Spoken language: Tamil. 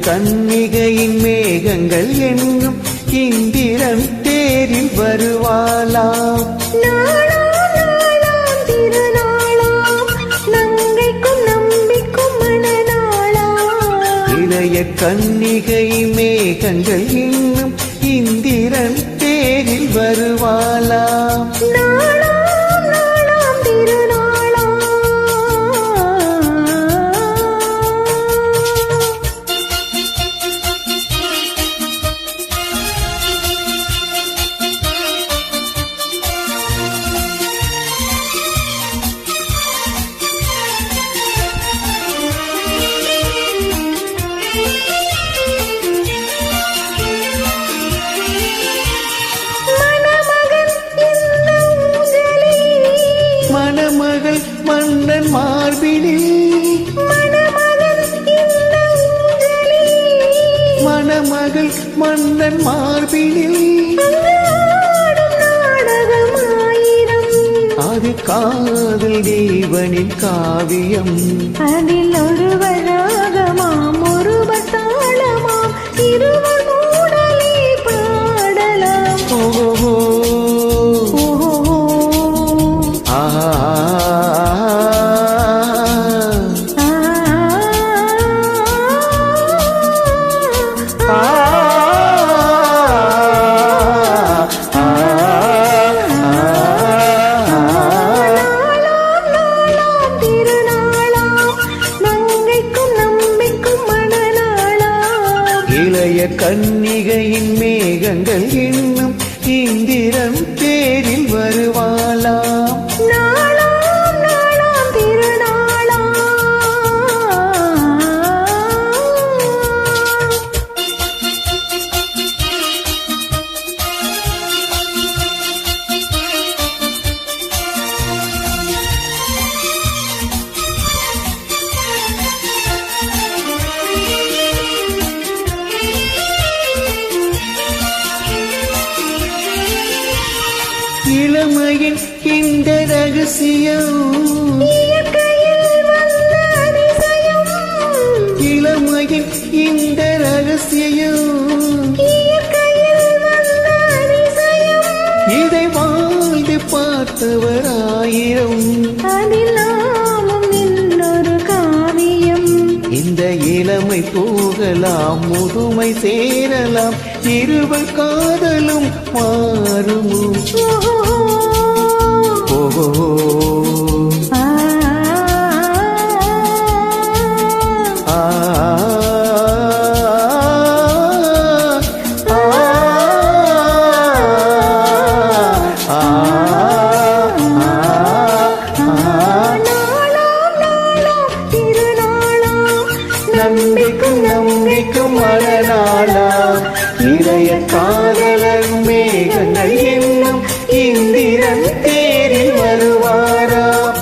கன்னிகையின் மேகங்கள் என்னும் இந்திரன் தேரில் வருவாளாம். இளைய கன்னிகை மேகங்கள் என்னும் இந்திரன் தேரில் வருவாளாம். மணமகள் மன்னன் மார்பினில் மணமகள் மன்னன் மார்பினில் அது காதல் தேவனின் காவியம். அதில் ஒருவராகமாம் ஒரு பத்தாளமாம் இருவர் மூடலே பாடலாம். இளைய கன்னிகையின் மேகங்கள் இன்னும் இந்திரன் தேரில் வருவாளாம். நாளாம் நாளாம் திருநாளாம். இளமையின் இந்த ரகசியம் இளமையின் இந்த ரகசியம் இதை வாழ்ந்து பார்த்தவராயிரம் அதில் நாமும் இன்னொரு காவியம். இந்த இளமை போகலாம் முதுமை சேரலாம் இருவர் காதலும் மாறுமோ. நம்பிக்கும் நம்பிக்கும் மனநாளாம். இளைய காதலர் மேகங்கள் என்னும் இந்திரன் தேரில் வருவாராம்.